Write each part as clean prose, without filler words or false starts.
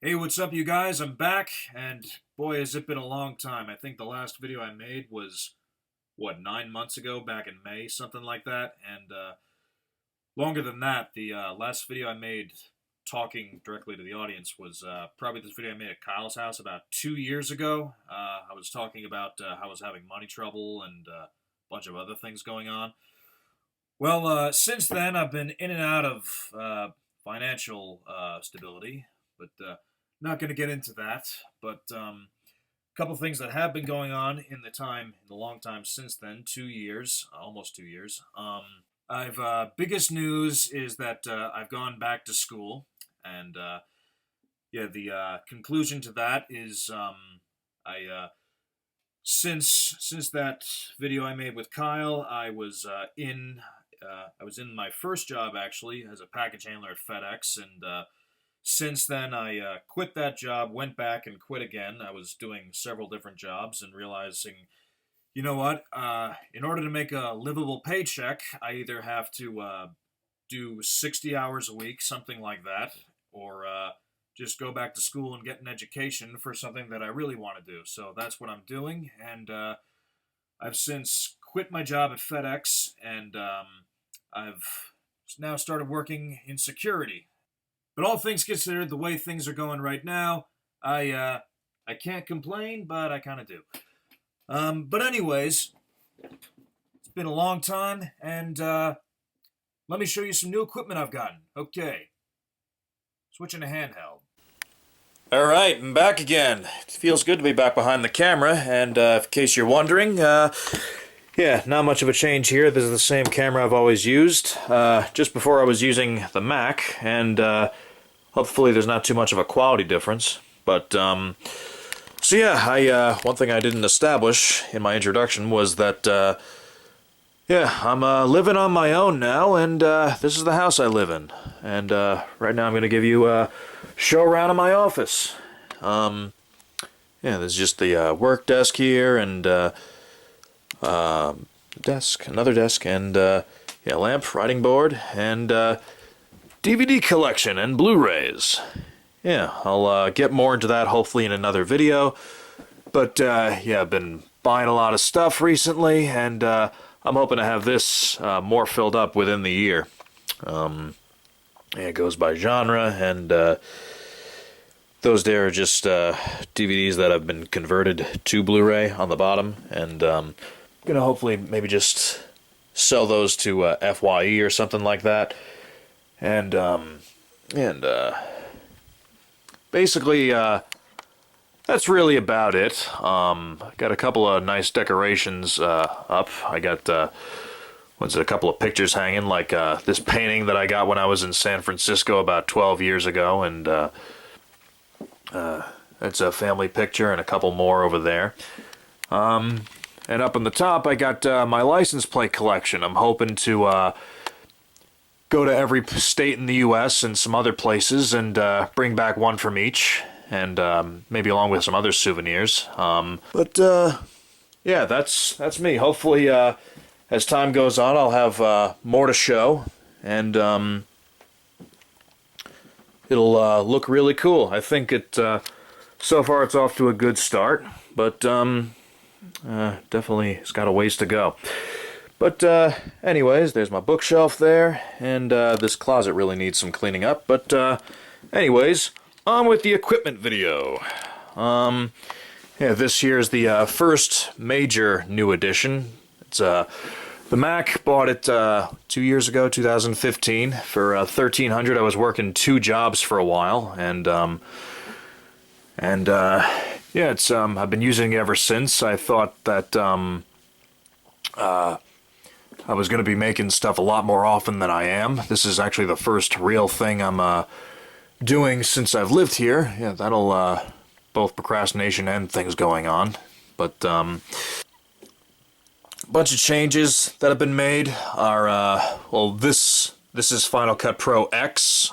Hey, what's up, you guys? I'm back, and boy, has it been a long time. I think the last video I made was, 9 months ago, back in May, something like that. And longer than that, the last video I made talking directly to the audience was probably this video I made at Kyle's house about 2 years ago. I was talking about how I was having money trouble and a bunch of other things going on. Well, since then, I've been in and out of financial stability, but not going to get into that. But a couple things that have been going on in the long time since then, 2 years, almost 2 years. I've biggest news is that I've gone back to school, and yeah, the conclusion to that is I since that video I made with Kyle, I was in my first job actually as a package handler at FedEx, and since then I quit that job, went back and quit again. I was doing several different jobs and realizing, you know what? In order to make a livable paycheck, I either have to do 60 hours a week, something like that, or just go back to school and get an education for something that I really want to do. So that's what I'm doing, and I've since quit my job at FedEx, and I've now started working in security. But all things considered, the way things are going right now, I can't complain, but I kind of do. But anyways, it's been a long time, and let me show you some new equipment I've gotten. Okay, switching to handheld. All right, I'm back again. It feels good to be back behind the camera, and in case you're wondering, yeah, not much of a change here. This is the same camera I've always used. Just before I was using the Mac, and hopefully there's not too much of a quality difference. But, so yeah, one thing I didn't establish in my introduction was that, yeah, I'm living on my own now, and this is the house I live in. And right now I'm going to give you a show around of my office. Yeah, there's just the work desk here, and desk, another desk, and yeah, lamp, writing board, and DVD collection and Blu-rays. Yeah, I'll get more into that hopefully in another video. But yeah, I've been buying a lot of stuff recently, and I'm hoping to have this more filled up within the year. Yeah, it goes by genre, and those there are just DVDs that have been converted to Blu-ray on the bottom, and I'm gonna hopefully maybe just sell those to FYE or something like that, and basically that's really about it. Got a couple of nice decorations up. I got a couple of pictures hanging, like this painting that I got when I was in San Francisco about 12 years ago, and it's a family picture, and a couple more over there. And up on the top, I got my license plate collection. I'm hoping to go to every state in the U.S. and some other places and bring back one from each, and maybe along with some other souvenirs. But yeah, that's me. Hopefully, as time goes on, I'll have more to show, and it'll look really cool. I think so far it's off to a good start, but definitely it's got a ways to go. But anyways, there's my bookshelf there, and this closet really needs some cleaning up. But anyways, on with the equipment video. Yeah, this here is the first major new addition. It's the Mac. Bought it 2 years ago, 2015, for $1,300. I was working two jobs for a while, and yeah, it's I've been using it ever since. I thought that I was going to be making stuff a lot more often than I am. This is actually the first real thing I'm doing since I've lived here. Yeah, that'll both procrastination and things going on. But a bunch of changes that have been made are well, this is Final Cut Pro X.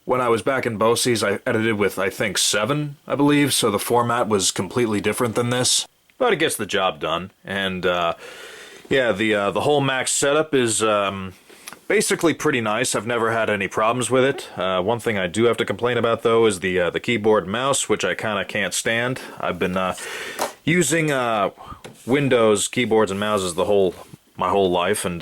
When I was back in BOCES, I edited with, I think, 7, I believe, so the format was completely different than this. But it gets the job done, and yeah, the whole Mac setup is basically pretty nice. I've never had any problems with it. One thing I do have to complain about, though, is the keyboard and mouse, which I kind of can't stand. I've been using Windows keyboards and mouses my whole life, and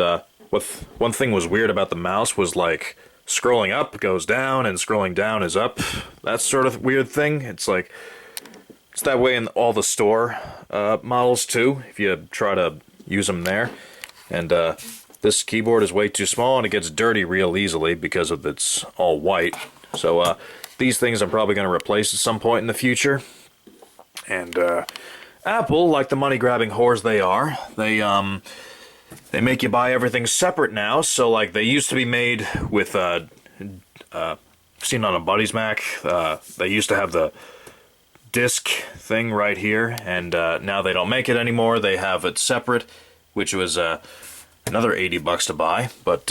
one thing was weird about the mouse was like scrolling up goes down and scrolling down is up. That sort of weird thing. It's like it's that way in all the store models too, if you try to use them there. And this keyboard is way too small and it gets dirty real easily because of it's all white. So these things I'm probably going to replace at some point in the future. And Apple, like the money-grabbing whores they are, they make you buy everything separate now. So like they used to be made with seen on a buddy's Mac, they used to have the disc thing right here, and now they don't make it anymore. They have it separate, which was another $80 to buy, but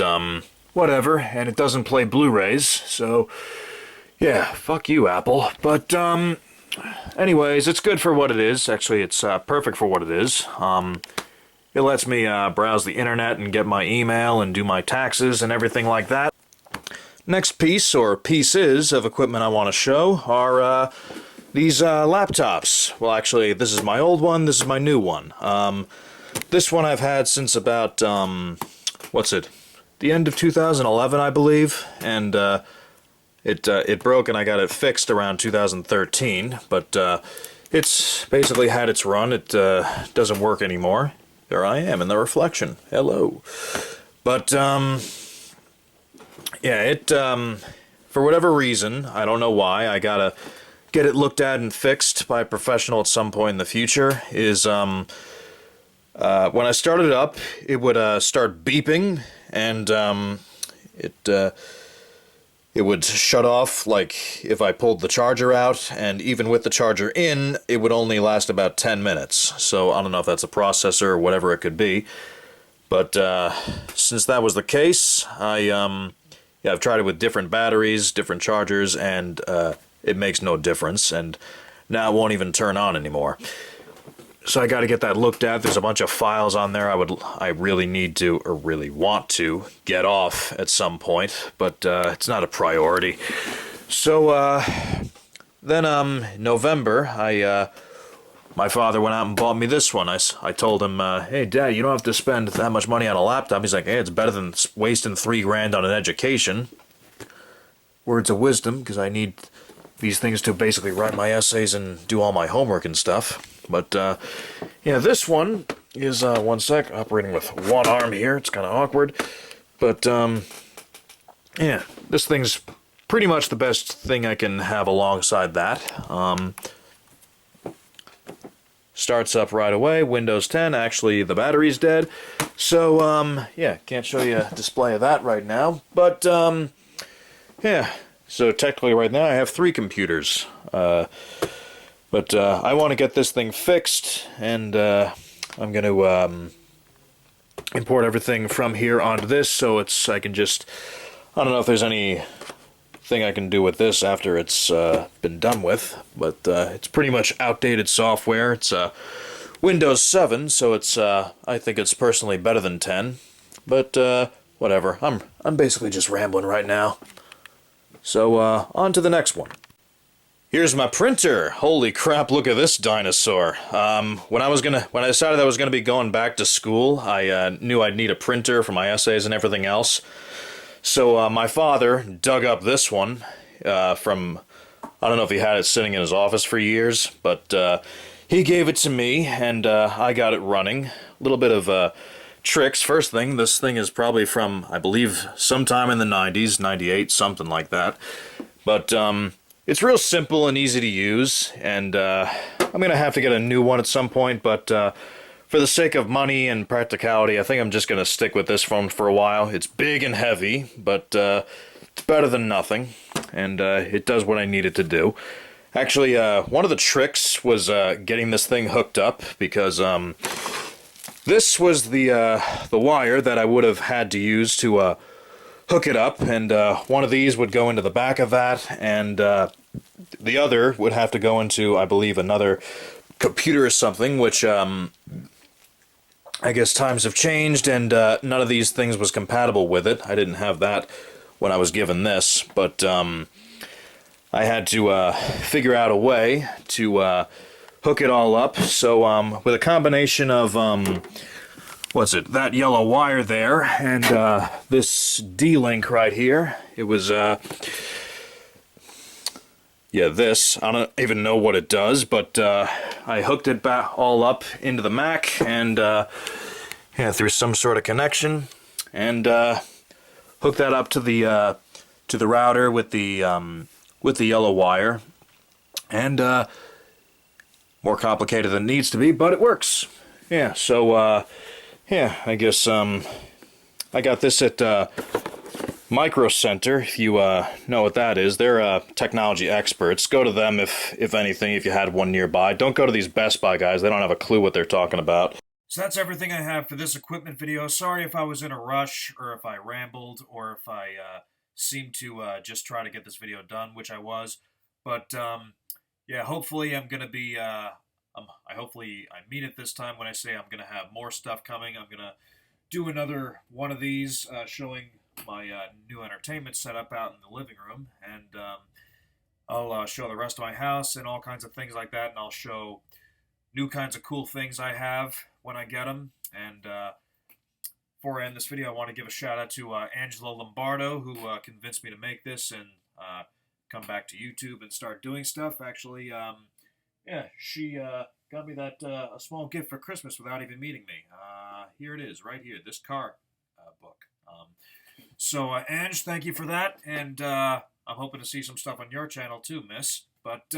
whatever. And it doesn't play Blu-rays, so yeah, fuck you, Apple. But anyways, it's good for what it is. Actually, it's perfect for what it is. It lets me browse the internet and get my email and do my taxes and everything like that. Next piece, or pieces, of equipment I want to show are these laptops. Well, actually, this is my old one, this is my new one. This one I've had since about, the end of 2011, I believe, and it broke and I got it fixed around 2013, but it's basically had its run. It doesn't work anymore. There I am in the reflection. Hello. But, yeah, it, for whatever reason, I don't know why, I gotta get it looked at and fixed by a professional at some point in the future, is, when I started it up, it would, start beeping, and, it would shut off, like, if I pulled the charger out, and even with the charger in, it would only last about 10 minutes. So, I don't know if that's a processor or whatever it could be. But, since that was the case, I've tried it with different batteries, different chargers, and, it makes no difference, and now it won't even turn on anymore. So I gotta get that looked at. There's a bunch of files on there I really need to, or really want to, get off at some point, but it's not a priority. So then November, my father went out and bought me this one. I told him, hey Dad, you don't have to spend that much money on a laptop. He's like, hey, it's better than wasting $3,000 on an education. Words of wisdom, because I need these things to basically write my essays and do all my homework and stuff. But, yeah, this one is, one sec, operating with one arm here. It's kind of awkward. But, yeah, this thing's pretty much the best thing I can have alongside that. Starts up right away, Windows 10. Actually, the battery's dead. So, yeah, can't show you a display of that right now. But, yeah, so technically right now I have 3 computers. But I want to get this thing fixed, and I'm going to import everything from here onto this, so I can just, I don't know if there's anything I can do with this after it's been done with, but it's pretty much outdated software. It's Windows 7, so it's I think it's personally better than 10, but whatever. I'm basically just rambling right now. So on to the next one. Here's my printer. Holy crap, look at this dinosaur. When I decided I was gonna be going back to school, I knew I'd need a printer for my essays and everything else. So my father dug up this one from, I don't know if he had it sitting in his office for years, but he gave it to me and I got it running. A little bit of tricks. First thing, this thing is probably from, I believe, sometime in the 90s, 98, something like that. But it's real simple and easy to use, and I'm going to have to get a new one at some point, but for the sake of money and practicality, I think I'm just going to stick with this one for a while. It's big and heavy, but it's better than nothing, and it does what I need it to do. Actually, one of the tricks was getting this thing hooked up, because this was the wire that I would have had to use to hook it up, and one of these would go into the back of that, and the other would have to go into, I believe, another computer or something, which I guess times have changed, and none of these things was compatible with it. I didn't have that when I was given this, but I had to figure out a way to hook it all up. So with a combination of what's it? That yellow wire there and this D-link right here. It was yeah, this. I don't even know what it does, but I hooked it back all up into the Mac and yeah, through some sort of connection, and hooked that up to the router with the yellow wire, and more complicated than it needs to be, but it works. Yeah, so yeah, I guess I got this at Micro Center, if you know what that is. They're technology experts. Go to them if anything, if you had one nearby. Don't go to these Best Buy guys. They don't have a clue what they're talking about. So that's everything I have for this equipment video. Sorry if I was in a rush, or if I rambled, or if I seemed to just try to get this video done, which I was. But yeah, hopefully I'm going to be... hopefully I mean it this time when I say I'm going to have more stuff coming. I'm going to do another one of these showing my new entertainment setup out in the living room, and I'll show the rest of my house and all kinds of things like that, and I'll show new kinds of cool things I have when I get them. And before I end this video, I want to give a shout out to Angela Lombardo, who convinced me to make this and come back to YouTube and start doing stuff. Actually, yeah, she got me that a small gift for Christmas without even meeting me. Here it is, right here, this car book. So, Ange, thank you for that, and I'm hoping to see some stuff on your channel too, miss. But,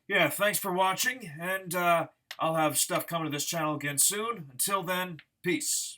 yeah, thanks for watching, and I'll have stuff coming to this channel again soon. Until then, peace.